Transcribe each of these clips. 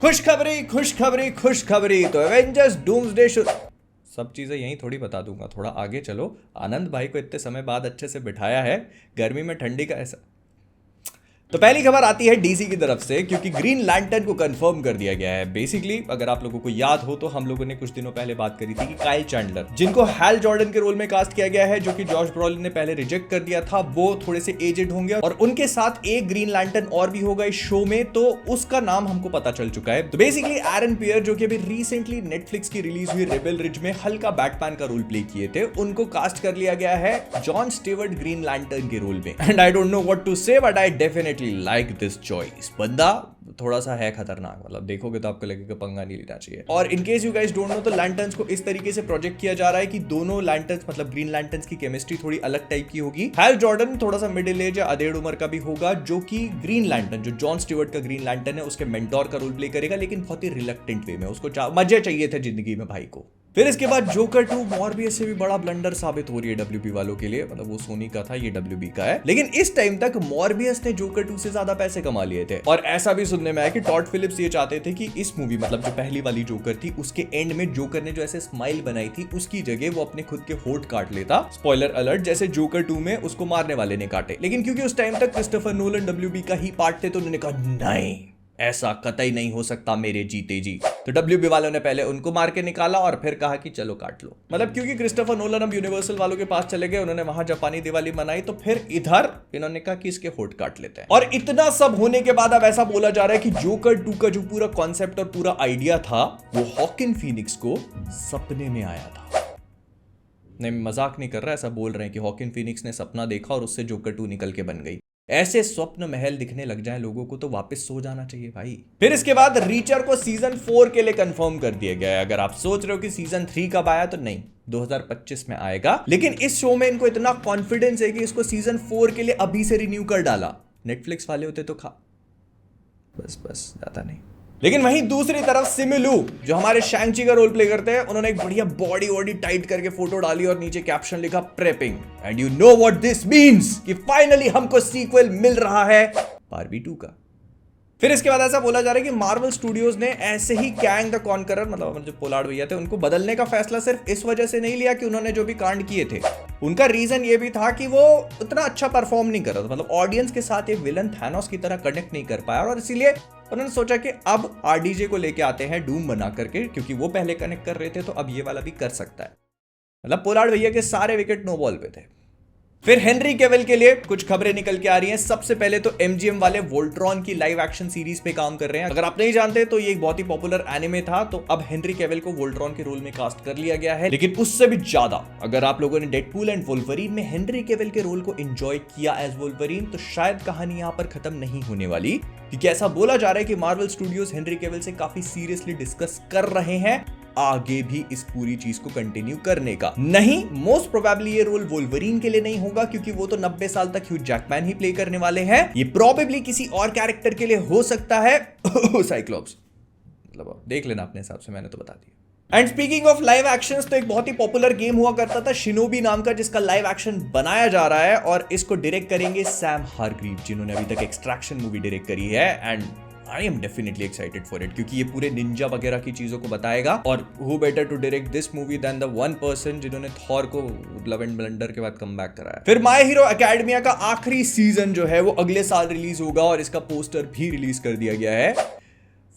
खुशखबरी खुशखबरी खुशखबरी। तो एवेंजर्स डूम्सडे सब चीजें यहीं थोड़ी बता दूंगा, थोड़ा आगे चलो। आनंद भाई को इतने समय बाद अच्छे से बिठाया है, गर्मी में ठंडी का ऐसा। तो पहली खबर आती है डीसी की तरफ से, क्योंकि ग्रीन लैंटर्न को कंफर्म कर दिया गया है। बेसिकली अगर आप लोगों को याद हो तो हम लोगों ने कुछ दिनों पहले बात करी थी कि काइल चैंडलर, जिनको हैल जॉर्डन के रोल में कास्ट किया गया है, जो कि जॉश ब्रॉलिन ने पहले रिजेक्ट कर दिया था, वो थोड़े से एजेड होंगे और उनके साथ एक ग्रीन लैंटर्न और भी होगा इस शो में। तो उसका नाम हमको पता चल चुका है। तो बेसिकली एरन पियर, जो कि अभी रिसेंटली नेटफ्लिक्स की रिलीज हुई रेबेल रिज में हल्का बैटमैन का रोल प्ले किए थे, उनको कास्ट कर लिया गया है जॉन स्टीवर्ट ग्रीन लैंटर्न के रोल में। And I don't know what to say, but I definitely like this choice. बंदा थोड़ा सा है खतरनाक, मतलब देखोगे तो आपको लगेगा पंगा नहीं लेना चाहिए। और in case you guys don't know, तो लैंटर्न्स को इस तरीके से प्रोजेक्ट किया जा रहा है कि दोनों लैंटर्न्स मतलब ग्रीन लैंटर्न्स की केमिस्ट्री थोड़ी अलग टाइप की होगी। हैल जॉर्डन थोड़ा सा मिडिल एज या अधेड़ उम्र का भी होगा, जो कि ग्रीन लैंटर्न, जो जॉन स्टीवर्ट का ग्रीन लैंटर्न है, उसके मेंटोर का रोल प्ले करेगा, लेकिन बहुत ही रिलक्टेंट वे में। उसको मजे चाहिए थे जिंदगी में भाई को। फिर इसके बाद जोकर 2 मॉर्बियस से भी बड़ा ब्लंडर साबित हो रही है डब्ल्यूबी वालों के लिए। मतलब वो सोनी का था, ये डब्ल्यूबी का है। लेकिन इस टाइम तक मॉर्बियस ने जोकर 2 से ज्यादा पैसे कमा लिए थे। और ऐसा भी सुनने में आया कि टॉड फिलिप्स ये चाहते थे कि इस मूवी, मतलब जो पहली वाली जोकर थी, उसके एंड में जोकर ने जो ऐसे स्माइल बनाई थी, उसकी जगह वो अपने खुद के होठ काट लेता। स्पॉइलर अलर्ट, जैसे जोकर 2 में उसको मारने वाले ने काटे। लेकिन क्योंकि उस टाइम तक क्रिस्टोफर नोलन डब्ल्यूबी का ही पार्ट थे, तो उन्होंने कहा नहीं, ऐसा कतई नहीं हो सकता मेरे जीते जी। तो डब्ल्यूबी वालों ने पहले उनको मार के निकाला और फिर कहा कि चलो काट लो। मतलब क्योंकि क्रिस्टोफर नोलन अब यूनिवर्सल वालों के पास चले गए, उन्होंने वहां जापानी दिवाली मनाई, तो फिर इधर इन्होंने कहा कि इसके होठ काट लेते हैं। और इतना सब होने के बाद अब ऐसा बोला जा रहा है कि जोकर 2 का जो पूरा कॉन्सेप्ट और पूरा आइडिया था, वो हॉकिन फीनिक्स को सपने में आया था। नहीं, मजाक नहीं कर रहा, ऐसा बोल रहे हैं कि हॉकिन फीनिक्स ने सपना देखा और उससे जोकर 2 निकल के बन गई। ऐसे स्वप्न महल दिखने लग जाए लोगों को तो वापस सो जाना चाहिए भाई। फिर इसके बाद रीचर को सीजन 4 के लिए कंफर्म कर दिया गया है। अगर आप सोच रहे हो कि सीजन 3 कब आया, तो नहीं, 2025 में आएगा। लेकिन इस शो में इनको इतना कॉन्फिडेंस है कि इसको सीजन 4 के लिए अभी से रिन्यू कर डाला। नेटफ्लिक्स वाले होते तो बस ज्यादा नहीं। लेकिन वहीं दूसरी तरफ सिमु लू, जो हमारे शैंग-ची का रोल प्ले करते हैं, उन्होंने एक बढ़िया बॉडी वॉडी टाइट करके फोटो डाली और नीचे कैप्शन लिखा prepping, and you know what this means, कि फाइनली हमको सीक्वल मिल रहा है बार्बी 2 का। फिर इसके बाद ऐसा बोला जा रहा है कि मार्वल स्टूडियोज ने ऐसे ही कैंग द कॉन्करर, मतलब जो पोलार्ड भैया थे, उनको बदलने का फैसला सिर्फ इस वजह से नहीं लिया कि उन्होंने जो भी कांड किए थे, उनका रीजन ये भी था कि वो उतना अच्छा परफॉर्म नहीं कर रहा था। मतलब ऑडियंस के साथ ये विलन थैनोस की तरह कनेक्ट नहीं कर पाया, और इसीलिए उन्होंने सोचा कि अब आरडीजे को लेके आते हैं डूम बना करके, क्योंकि वो पहले कनेक्ट कर रहे थे, तो अब ये वाला भी कर सकता है। मतलब पोलार्ड भैया के सारे विकेट नो बॉल पे थे। फिर हेनरी केविल के लिए कुछ खबरें निकल के आ रही हैं। सबसे पहले तो एमजीएम वाले वोल्ट्रॉन की लाइव एक्शन सीरीज पे काम कर रहे हैं। अगर आप नहीं जानते तो ये एक बहुत ही पॉपुलर एनिमे था, तो अब हेनरी केविल को वोल्ट्रॉन के रोल में कास्ट कर लिया गया है। लेकिन उससे भी ज्यादा, अगर आप लोगों ने डेडपूल एंड वोल्वरीन में हेनरी केविल के रोल को एंजॉय किया एज वोल्वरीन, तो शायद कहानी यहां पर खत्म नहीं होने वाली, क्योंकि ऐसा बोला जा रहा है कि मार्वल स्टूडियोज हेनरी केविल से काफी सीरियसली डिस्कस कर रहे हैं आगे भी इस पूरी चीज को कंटिन्यू करने का। नहीं, मोस्ट प्रोबेबली ये रोल वोल्वरीन के लिए नहीं होगा, क्योंकि वो तो 90 साल तक ह्यू जैकमैन ही प्ले करने वाले हैं। ये प्रोबेबली किसी और कैरेक्टर के लिए हो सकता है, साइक्लोप्स। मतलब देख लेना अपने हिसाब से, मैंने तो बता दिया। And speaking of live actions, तो एक बहुत ही पॉपुलर गेम हुआ करता था शिनोबी नाम का, जिसका लाइव एक्शन बनाया जा रहा है, और इसको डायरेक्ट करेंगे सैम हारग्रीव, जिन्होंने अभी तक एक्सट्रैक्शन मूवी डायरेक्ट करी है। And I am definitely excited for it, क्योंकि ये पूरे निंजा वगैरह की चीजों को बताएगा। और who better to direct this movie than the one person जिन्होंने थॉर को लव एंड ब्लंडर के बाद कमबैक कराया। फिर माय हीरो एकेडमिया का आखिरी सीजन जो है वो अगले साल रिलीज होगा, और इसका पोस्टर भी रिलीज कर दिया गया है।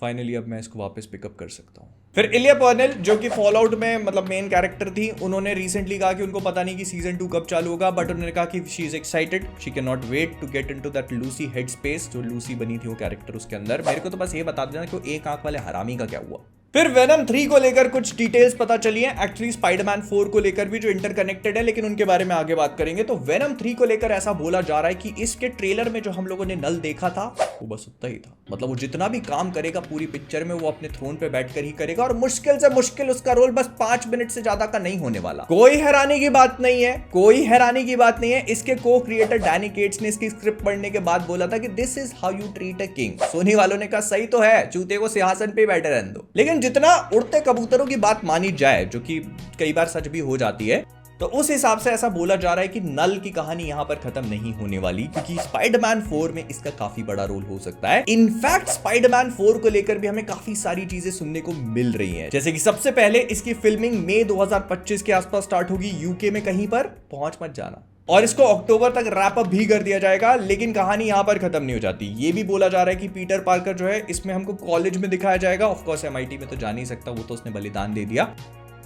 फाइनली अब मैं इसको वापस पिकअप कर सकता हूँ। फिर इलिया पर्नेल, जो कि फॉलआउट में मतलब मेन कैरेक्टर थी, उन्होंने रिसेंटली कहा कि उनको पता नहीं कि सीजन 2 कब चालू होगा, बट उन्होंने कहा कि she is excited, she can not wait to get into that Lucy head space, जो लूसी बनी थी वो कैरेक्टर उसके अंदर। मेरे को तो बस ये बता देना कि वो एक आंख वाले हरामी का क्या हुआ। फिर वेनम 3 को लेकर कुछ डिटेल्स पता चली हैं। एक्चुअली स्पाइडरमैन 4 को लेकर भी, जो इंटरकनेक्टेड है, लेकिन उनके बारे में आगे बात करेंगे। तो वेनम 3 को लेकर ऐसा बोला जा रहा है कि इसके ट्रेलर में जो हम लोगों ने नल देखा था, वो बस उतना ही था। मतलब वो जितना भी काम करेगा पूरी पिक्चर में, वो अपने थ्रोन पे बैठकर ही करेगा, और मुश्किल से मुश्किल उसका रोल बस 5 मिनट से ज्यादा का नहीं होने वाला। कोई हैरानी की बात नहीं है, कोई हैरानी की बात नहीं है। इसके को क्रिएटर डैनी केट्स ने इसकी स्क्रिप्ट पढ़ने के बाद बोला था कि this is how you treat a king. Sony वालों ने कहा सही तो है, चूते को सिंहासन पे बैठे रहने दो। लेकिन जितना उड़ते कबूतरों की बात मानी जाए, जो कि कई बार सच भी हो जाती है, तो उस हिसाब से ऐसा बोला जा रहा है कि नल की कहानी यहां पर खत्म नहीं होने वाली, क्योंकि स्पाइडरमैन 4 में इसका काफी बड़ा रोल हो सकता है। इनफैक्ट स्पाइडरमैन 4 को लेकर भी हमें काफी सारी चीजें सुनने को मिल रही हैं, जैसे कि सबसे पहले इसकी फिल्मिंग मई 2025 के आसपास स्टार्ट होगी यूके में, कहीं पर पहुंच मत जाना, और इसको अक्टूबर तक रैप अप भी कर दिया जाएगा। लेकिन कहानी यहां पर खत्म नहीं हो जाती। ये भी बोला जा रहा है कि पीटर पार्कर जो है इसमें हमको कॉलेज में दिखाया जाएगा। ऑफ कोर्स MIT में तो जा नहीं सकता, वो तो उसने बलिदान दे दिया,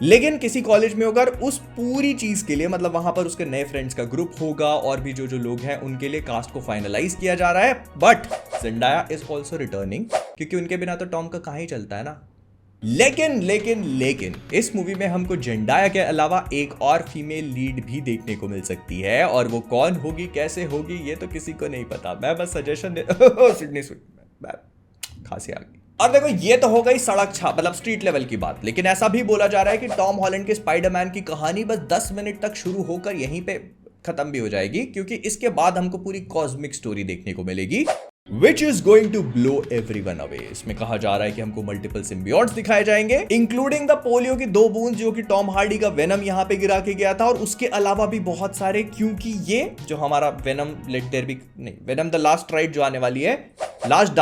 लेकिन किसी कॉलेज में होगा। उस पूरी चीज के लिए मतलब वहां पर उसके नए फ्रेंड्स का ग्रुप होगा और भी जो लोग हैं उनके लिए कास्ट को फाइनलाइज किया जा रहा है। बट ज़ेंडाया इज ऑल्सो रिटर्निंग, क्योंकि उनके बिना तो टॉम का कहां ही चलता है ना। लेकिन इस मूवी में हमको ज़ेंडाया के अलावा एक और फीमेल लीड भी देखने को मिल सकती है, और वो कौन होगी, कैसे होगी, ये तो किसी को नहीं पता। मैं बस सजेशन दे सिडनी खांसी आ गई। और देखो ये तो हो गई सड़क छाप मतलब स्ट्रीट लेवल की बात, लेकिन ऐसा भी बोला जा रहा है कि टॉम हॉलैंड के स्पाइडरमैन की कहानी बस 10 मिनट तक शुरू होकर यहीं पे खत्म भी हो जाएगी, क्योंकि इसके बाद हमको पूरी कॉस्मिक स्टोरी देखने को मिलेगी, which is going to blow everyone away। इसमें कहा जा रहा है कि हमको मल्टीपल सिम्बियोट्स दिखाए जाएंगे, इंक्लूडिंग द पोलियो की 2 बूंद जो कि टॉम हार्डी का वेनम यहां पे गिरा के गया था, और उसके अलावा भी बहुत सारे, क्योंकि ये जो हमारा वेनम लेट देयर बी नहीं वेनम द लास्ट राइड जो आने वाली है, लास्ट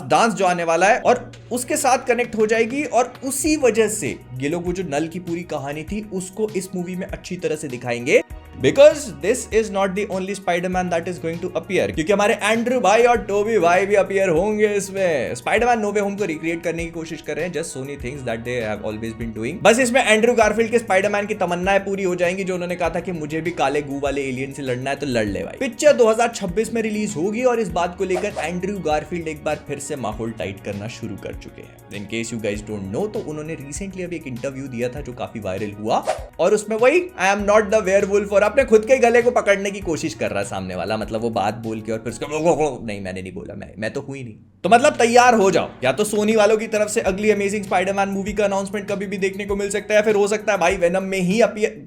डांस जो आने वाला है, और उसके साथ कनेक्ट हो जाएगी। और उसी वजह से ये लोग वो जो नल की पूरी कहानी थी उसको इस मूवी में अच्छी तरह से दिखाएंगे, because this is not the only spiderman that is going to appear, क्योंकि हमारे एंड्रू भाई और टोबी भाई भी अपीयर होंगे इसमें। स्पाइडरमैन नो वे होम को रिक्रिएट करने की कोशिश कर रहे हैं, just Sony things that they have always been doing. बस इसमें एंड्रू गारफील्ड के स्पाइडरमैन की तमन्नाएं पूरी हो जाएंगी, जो उन्होंने कहा था कि मुझे भी काले गू वाले एलियन से लड़ना है तो लड़ ले भाई। पिक्चर 2026 में रिलीज होगी, और इस बात को लेकर एंड्रू गारफील्ड एक बार फिर से माहौल टाइट करना शुरू कर चुके हैं। In case you guys don't know, तो उन्होंने रिसेंटली अभी एक इंटरव्यू दिया था जो काफी वायरल हुआ, और उसमें वही I am not the werewolf, और अपने खुद के गले को पकड़ने की कोशिश कर रहा है सामने वाला, मतलब वो बात बोल के और फिर उसका नहीं मैंने नहीं बोला, मैं तो हुई नहीं। तो मतलब तैयार हो जाओ, या तो सोनी वालों की तरफ से अगली अमेजिंग स्पाइडरमैन मूवी का अनाउंसमेंट कभी भी देखने को मिल सकता है, फिर हो सकता है भाई वेनम में ही अपीयर।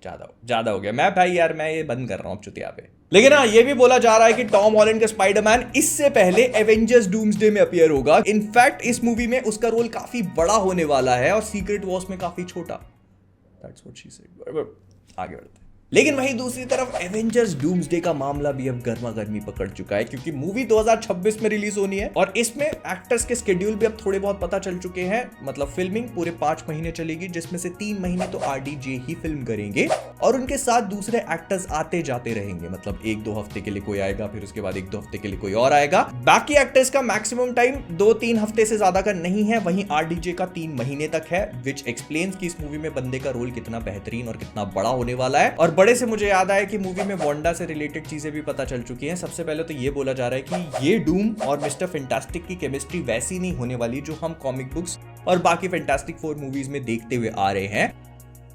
ज्यादा हो गया मैं भाई यार, मैं ये बंद कर रहा हूं चुतिया पे। लेकिन हाँ, ये भी बोला जा रहा है कि टॉम हॉलैंड का स्पाइडरमैन इससे पहले एवेंजर्स डूम्सडे में अपीयर होगा। इनफैक्ट इस मूवी में उसका रोल काफी बड़ा होने वाला है, और सीक्रेट वॉर्स में काफी छोटा। That's what she said. आगे बढ़ते हैं। लेकिन वहीं दूसरी तरफ एवेंजर्स डूम्सडे का मामला भी अब गर्मा गर्मी पकड़ चुका है, क्योंकि मूवी 2026 में रिलीज होनी है, और इसमें एक्टर्स के स्केड्यूल भी अब थोड़े बहुत पता चल चुके हैं। मतलब फिल्मिंग पूरे 5 महीने चलेगी, जिसमें से 3 महीने तो RDJ ही फिल्म करेंगे, और उनके साथ दूसरे एक्टर्स आते जाते रहेंगे। मतलब 1-2 हफ्ते के लिए कोई आएगा, फिर उसके बाद 1-2 हफ्ते के लिए कोई और आएगा। बाकी एक्टर्स का मैक्सिमम टाइम 2-3 हफ्ते से ज्यादा का नहीं है, वहीं RDJ का 3 महीने तक है, विच एक्सप्लेन्स कि इस मूवी में बंदे का रोल कितना बेहतरीन और कितना बड़ा होने वाला है। और बड़े से मुझे याद आया कि मूवी में वांडा से रिलेटेड चीजें भी पता चल चुकी हैं। सबसे पहले तो ये बोला जा रहा है कि ये डूम और मिस्टर फैंटास्टिक की केमिस्ट्री वैसी नहीं होने वाली जो हम कॉमिक बुक्स और बाकी फैंटास्टिक 4 मूवीज में देखते हुए आ रहे हैं।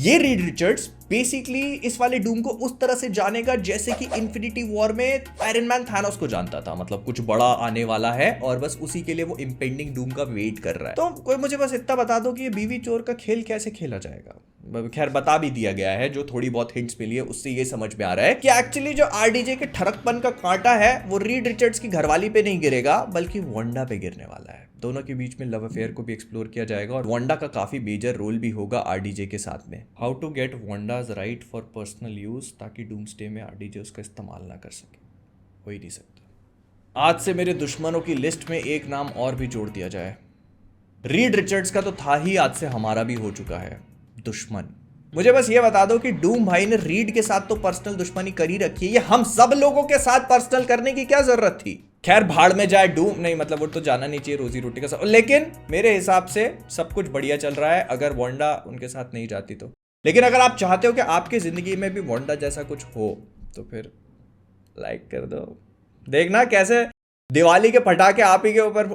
ये रीड रिचर्ड्स बेसिकली इस वाले डूम को उस तरह से जानेगा जैसे कि इन्फिनिटी वॉर में आयरन मैन थानोस को जानता था। मतलब कुछ बड़ा आने वाला है और बस उसी के लिए वो इम्पेंडिंग डूम का वेट कर रहा है। तो कोई मुझे बस इतना बता दो कि ये बीवी चोर का खेल कैसे खेला जाएगा। खैर बता भी दिया गया है, जो थोड़ी बहुत हिंट्स मिली है उससे ये समझ में आ रहा है कि एक्चुअली जो RDJ के ठरकपन का कांटा है वो रीड रिचर्ड्स की घरवाली पे नहीं गिरेगा, बल्कि वांडा पे गिरने वाला है। दोनों के बीच में लव अफेयर को भी एक्सप्लोर किया जाएगा, और वांडा का काफी मेजर रोल भी होगा RDJ के साथ में। How to get Wanda's right for personal use, ताकि डूम्सडे में RDJ उसका इस्तेमाल ना कर सके। हो ही नहीं सकता। आज से मेरे दुश्मनों की लिस्ट में एक नाम और भी जोड़ दिया जाए। रीड रिचर्ड्स का तो था ही, आज से हमारा भी हो चुका है दुश्मन। मुझे बस ये बता दो कि डूम भाई ने रीड के साथ तो पर्सनल दुश्मनी कर ही रखी है, ये हम सब लोगों के साथ पर्सनल करने की क्या जरूरत थी। खैर भाड़ में जाए डूम, नहीं मतलब वो तो जाना नहीं चाहिए रोजी रोटी का सब, लेकिन मेरे हिसाब से सब कुछ बढ़िया चल रहा है अगर वांडा उनके साथ नहीं जाती तो। लेकिन अगर आप चाहते हो कि आपकी जिंदगी में भी वांडा जैसा कुछ हो तो फिर लाइक कर दो। देखना कैसे दिवाली के पटाखे आप ही के ऊपर